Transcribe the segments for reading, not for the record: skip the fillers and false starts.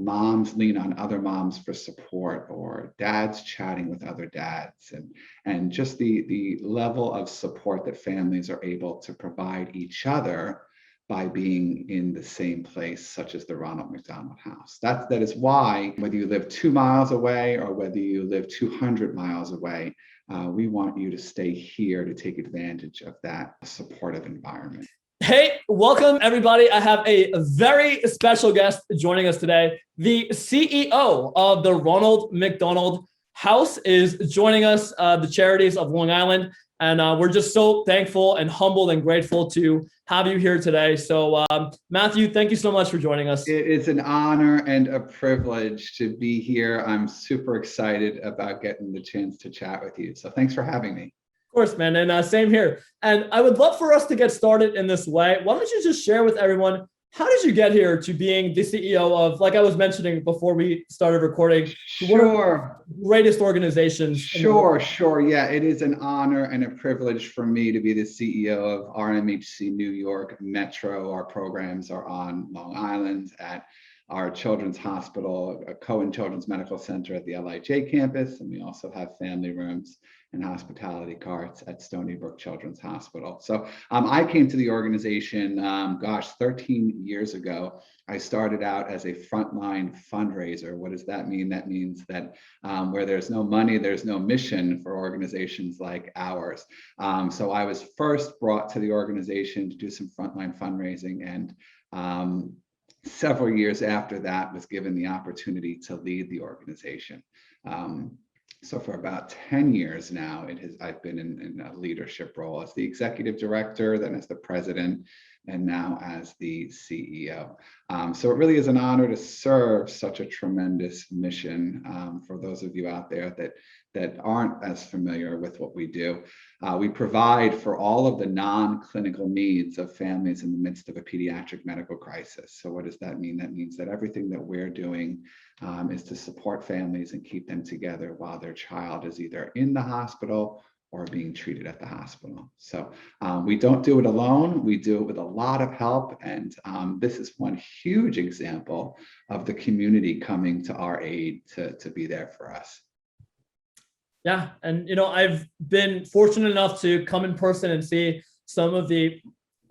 moms lean on other moms for support, or dads chatting with other dads, and just the level of support that families are able to provide each other by being in the same place, such as the Ronald McDonald House. That is why, whether you live 2 miles away or whether you live 200 miles away, we want you to stay here to take advantage of that supportive environment. Hey, welcome everybody. I have a very special guest joining us today. The CEO of the Ronald McDonald House is joining us, the Charities of Long Island. And we're just so thankful and humbled and grateful to have you here today. So Matthew, thank you so much for joining us. It is an honor and a privilege to be here. I'm super excited about getting the chance to chat with you. So thanks for having me. Of course, man. And same here. And I would love for us to get started in this way. Why don't you just share with everyone, how did you get here to being the CEO of, like I was mentioning before we started recording, one of the greatest organizations? Sure. Yeah, it is an honor and a privilege for me to be the CEO of RMHC New York Metro. Our programs are on Long Island at our Children's Hospital, Cohen Children's Medical Center at the LIJ campus, and we also have family rooms and hospitality carts at Stony Brook Children's Hospital. So I came to the organization, 13 years ago. I started out as a frontline fundraiser. What does that mean? That means that where there's no money, there's no mission for organizations like ours. So I was first brought to the organization to do some frontline fundraising, and several years after that was given the opportunity to lead the organization. So for about 10 years now, I've been in a leadership role as the executive director, then as the president, and now as the CEO. So it really is an honor to serve such a tremendous mission. For those of you out there that aren't as familiar with what we do, we provide for all of the non-clinical needs of families in the midst of a pediatric medical crisis. So what does that mean? That means that everything that we're doing is to support families and keep them together while their child is either in the hospital or being treated at the hospital. So we don't do it alone. We do it with a lot of help. And this is one huge example of the community coming to our aid to be there for us. Yeah. And, I've been fortunate enough to come in person and see some of the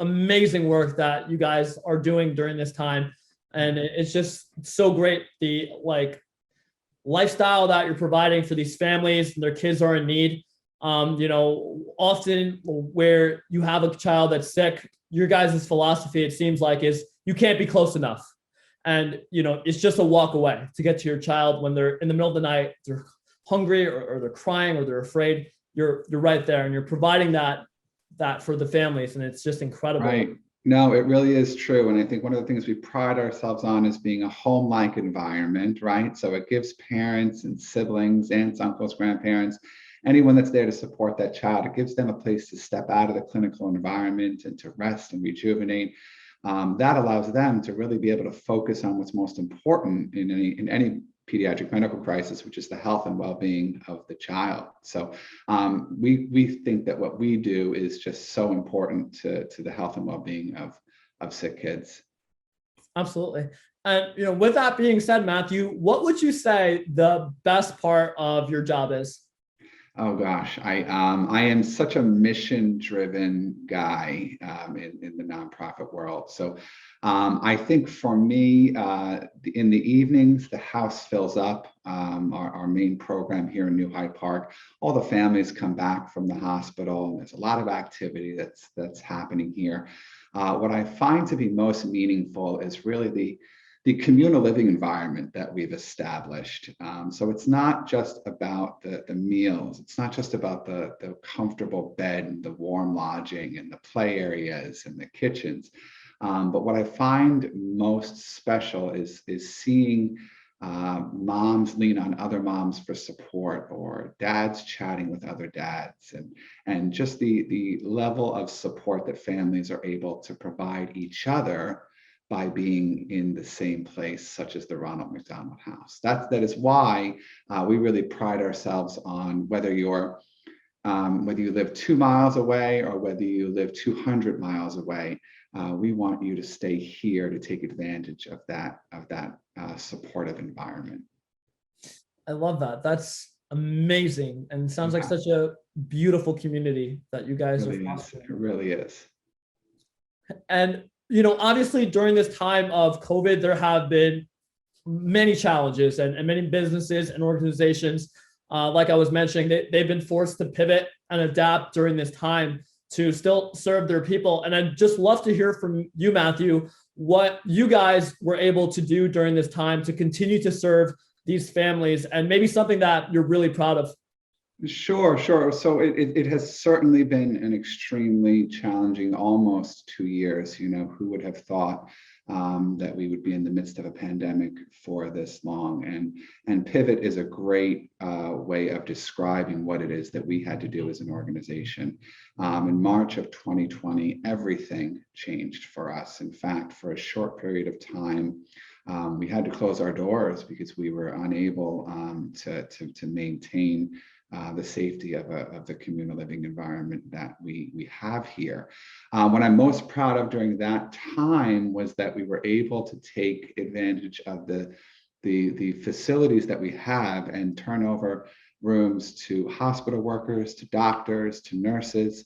amazing work that you guys are doing during this time. And it's just so great, the lifestyle that you're providing for these families and their kids are in need. Often where you have a child that's sick, your guys' philosophy, it seems like, is you can't be close enough. And, it's just a walk away to get to your child when they're in the middle of the night, they're hungry or they're crying or they're afraid. You're right there and you're providing that for the families. And it's just incredible. Right. No, it really is true. And I think one of the things we pride ourselves on is being a home-like environment, right? So it gives parents and siblings, aunts, uncles, grandparents, anyone that's there to support that child, it gives them a place to step out of the clinical environment and to rest and rejuvenate. That allows them to really be able to focus on what's most important in any pediatric medical crisis, which is the health and well-being of the child. So we think that what we do is just so important to the health and well-being of sick kids. Absolutely. And with that being said, Matthew, what would you say the best part of your job is? Oh gosh, I am such a mission-driven guy in the nonprofit world. So I think for me, in the evenings, the house fills up. Our main program here in New Hyde Park, all the families come back from the hospital, and there's a lot of activity that's happening here. What I find to be most meaningful is really the communal living environment that we've established. So it's not just about the meals. It's not just about the comfortable bed and the warm lodging and the play areas and the kitchens. But what I find most special is seeing moms lean on other moms for support, or dads chatting with other dads, and just the level of support that families are able to provide each other by being in the same place, such as the Ronald McDonald House. That is why we really pride ourselves on whether you live 2 miles away or whether you live 200 miles away, we want you to stay here to take advantage of that supportive environment. I love that. That's amazing. And it sounds like such a beautiful community that you guys are fostering. It really is. And, you know, obviously during this time of COVID, there have been many challenges and many businesses and organizations, like I was mentioning, they've been forced to pivot and adapt during this time to still serve their people. And I'd just love to hear from you, Matthew, what you guys were able to do during this time to continue to serve these families, and maybe something that you're really proud of. Sure. So it has certainly been an extremely challenging almost 2 years. You know, who would have thought that we would be in the midst of a pandemic for this long? And pivot is a great way of describing what it is that we had to do as an organization. In March of 2020, everything changed for us. In fact, for a short period of time, we had to close our doors because we were unable to maintain the safety of the communal living environment that we have here. What I'm most proud of during that time was that we were able to take advantage of the facilities that we have and turn over rooms to hospital workers, to doctors, to nurses.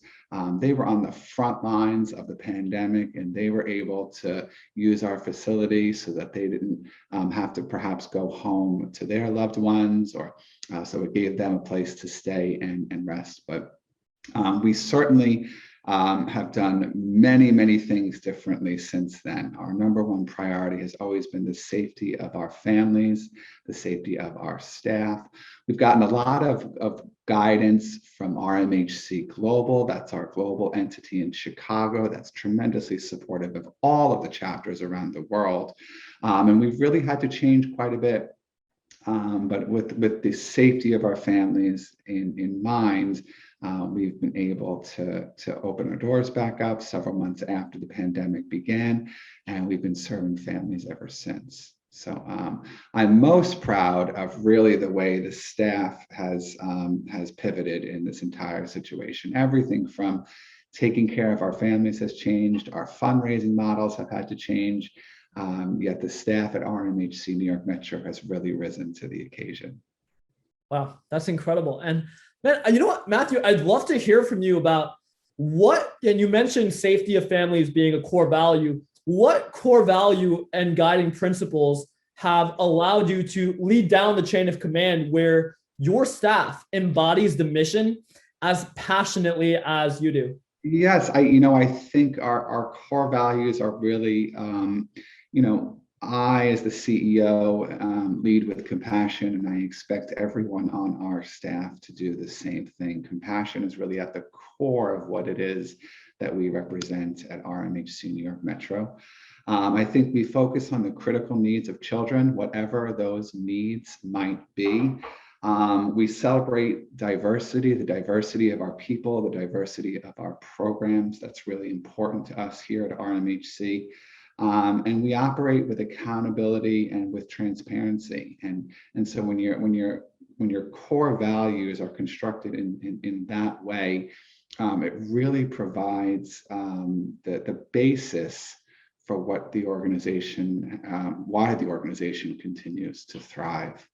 They were on the front lines of the pandemic, and they were able to use our facility so that they didn't have to perhaps go home to their loved ones, or so it gave them a place to stay and rest. But we certainly have done many things differently since then. Our number one priority has always been the safety of our families, the safety of our staff. We've gotten a lot of guidance from RMHC Global. That's our global entity in Chicago. That's tremendously supportive of all of the chapters around the world. And we've really had to change quite a bit. But with the safety of our families in mind, we've been able to open our doors back up several months after the pandemic began, and we've been serving families ever since. So I'm most proud of really the way the staff has pivoted in this entire situation. Everything from taking care of our families has changed. Our fundraising models have had to change. Yet the staff at RMHC New York Metro has really risen to the occasion. Wow, that's incredible. And man, you know what, Matthew, I'd love to hear from you about and you mentioned safety of families being a core value. What core value and guiding principles have allowed you to lead down the chain of command where your staff embodies the mission as passionately as you do? Yes, I think our core values are really, I, as the CEO, lead with compassion, and I expect everyone on our staff to do the same thing. Compassion is really at the core of what it is that we represent at RMHC New York Metro. I think we focus on the critical needs of children, whatever those needs might be. We celebrate diversity, the diversity of our people, the diversity of our programs. That's really important to us here at RMHC. And we operate with accountability and with transparency. And so when your core values are constructed in that way, it really provides the basis for what the organization, why the organization continues to thrive.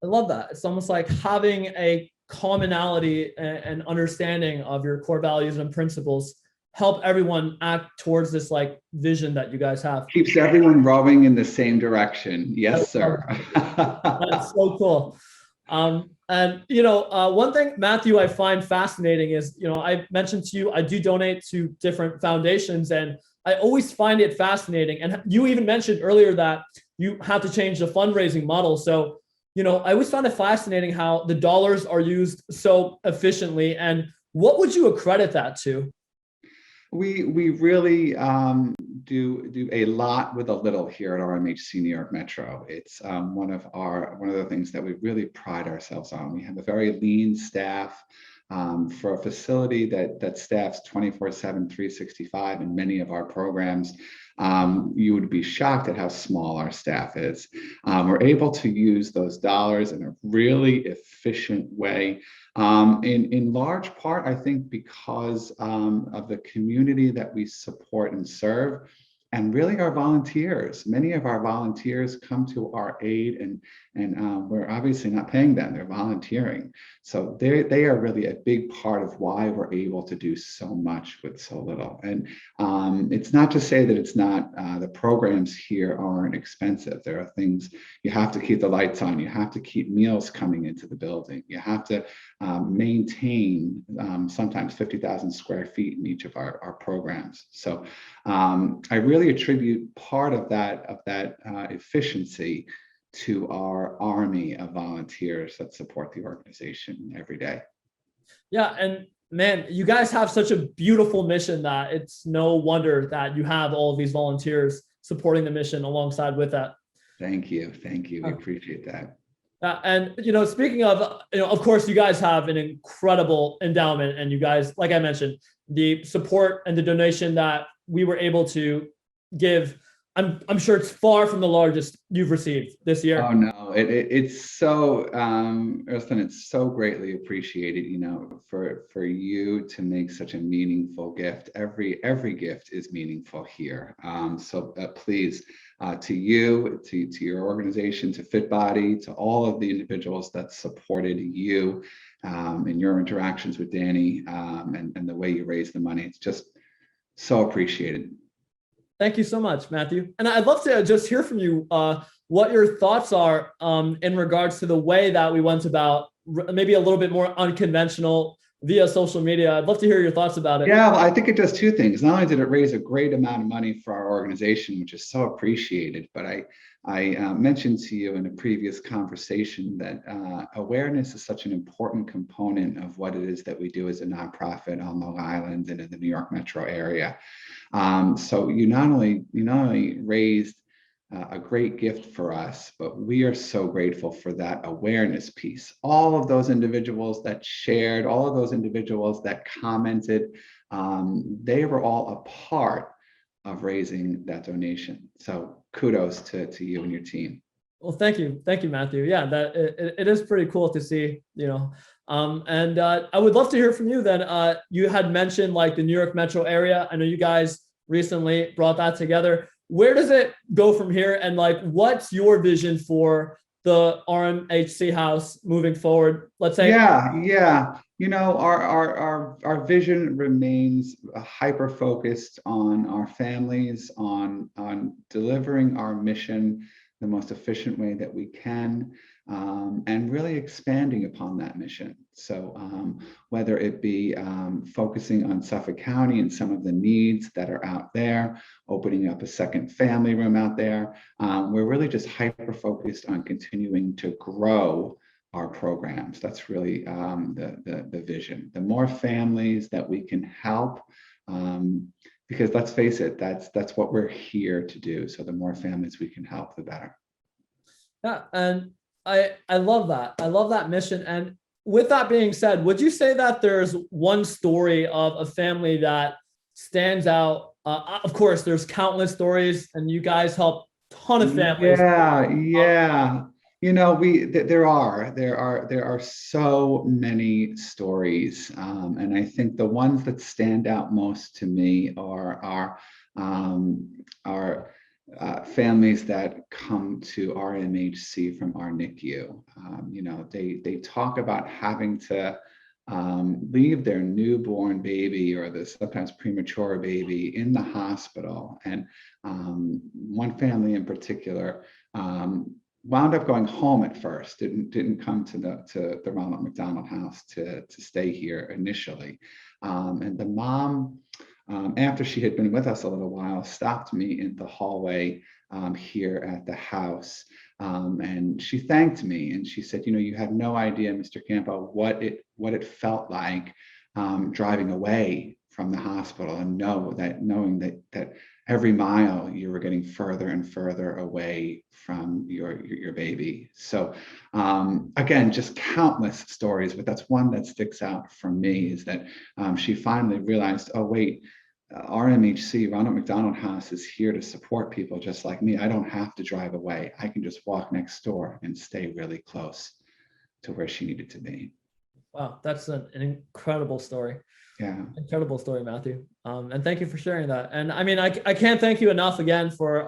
I love that. It's almost like having a commonality and understanding of your core values and principles help everyone act towards this like vision that you guys have. Keeps everyone rowing in the same direction. Yes, sir. That's so cool. And one thing, Matthew, I find fascinating is, I mentioned to you, I do donate to different foundations, and I always find it fascinating. And you even mentioned earlier that you have to change the fundraising model. So, I always found it fascinating how the dollars are used so efficiently. And what would you accredit that to? We really do a lot with a little here at RMHC New York Metro. It's one of the things that we really pride ourselves on. We have a very lean staff for a facility that staffs 24/7, 365 in many of our programs. You would be shocked at how small our staff is. We're able to use those dollars in a really efficient way. In large part, I think because of the community that we support and serve, and really our volunteers. Many of our volunteers come to our aid, and we're obviously not paying them, they're volunteering. So they are really a big part of why we're able to do so much with so little. And it's not to say that it's not, the programs here aren't expensive. There are things, you have to keep the lights on, you have to keep meals coming into the building, you have to maintain sometimes 50,000 square feet in each of our programs. So I really attribute part of that efficiency to our army of volunteers that support the organization every day. Yeah, and man, you guys have such a beautiful mission that it's no wonder that you have all of these volunteers supporting the mission alongside with that. Thank you. We appreciate that. And speaking of, of course, you guys have an incredible endowment, and you guys, like I mentioned, the support and the donation that we were able to give, I'm sure it's far from the largest you've received this year. Oh no, it's so Ersten, it's so greatly appreciated, for you to make such a meaningful gift. Every gift is meaningful here. So please, to you, to your organization, to FitBody, to all of the individuals that supported you in your interactions with Danny, and the way you raised the money, it's just so appreciated. Thank you so much, Matthew. And I'd love to just hear from you what your thoughts are in regards to the way that we went about maybe a little bit more unconventional via social media. I'd love to hear your thoughts about it. Yeah, well, I think it does two things. Not only did it raise a great amount of money for our organization, which is so appreciated, but I mentioned to you in a previous conversation that awareness is such an important component of what it is that we do as a nonprofit on Long Island and in the New York metro area. So you not only raised a great gift for us, but we are so grateful for that awareness piece. All of those individuals that shared, all of those individuals that commented, they were all a part of raising that donation. So kudos to you and your team. Well, thank you, Matthew. Yeah, that it is pretty cool to see, and I would love to hear from you then. You had mentioned like the New York metro area. I know you guys recently brought that together. Where does it go from here? And like, what's your vision for the RMHC house moving forward? Let's say. Yeah. Our vision remains hyper focused on our families, on delivering our mission the most efficient way that we can, and really expanding upon that mission. So whether it be focusing on Suffolk County and some of the needs that are out there, opening up a second family room out there, we're really just hyper focused on continuing to grow our programs. That's really the vision. The more families that we can help, because let's face it, that's what we're here to do. So the more families we can help, the better. Yeah, and I love that. I love that mission. And with that being said, would you say that there's one story of a family that stands out? Of course, there's countless stories, and you guys help a ton of families. Yeah. There are so many stories, and I think the ones that stand out most to me are families that come to RMHC from our NICU. They talk about having to leave their newborn baby or the sometimes premature baby in the hospital. And one family in particular wound up going home at first, didn't come to the Ronald McDonald house to stay here initially. And the mom, after she had been with us a little while, stopped me in the hallway here at the house. And she thanked me and she said, you have no idea, Mr. Campo, what it felt like driving away from the hospital and knowing that every mile you were getting further and further away from your baby. So again, just countless stories, but that's one that sticks out for me is that she finally realized, oh wait, RMHC, Ronald McDonald House, is here to support people just like me. I don't have to drive away. I can just walk next door and stay really close to where she needed to be. Wow, that's an incredible story. Yeah. Incredible story, Matthew. And thank you for sharing that. And I mean, I can't thank you enough again for,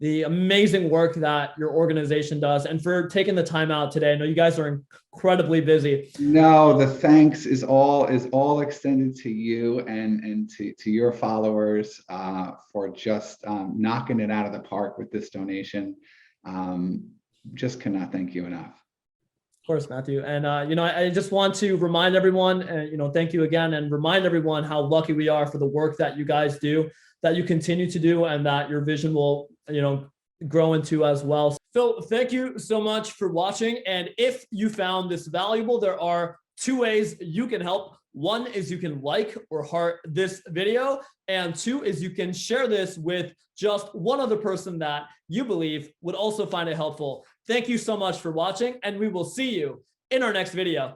the amazing work that your organization does and for taking the time out today. I know you guys are incredibly busy. No, the thanks is all extended to you and to your followers for just knocking it out of the park with this donation. Just cannot thank you enough. Of course, Matthew. And, I just want to remind everyone, and, thank you again, and remind everyone how lucky we are for the work that you guys do, that you continue to do, and that your vision will, grow into as well. So thank you so much for watching. And if you found this valuable, there are two ways you can help. One is you can like or heart this video, and two is you can share this with just one other person that you believe would also find it helpful. Thank you so much for watching, and we will see you in our next video.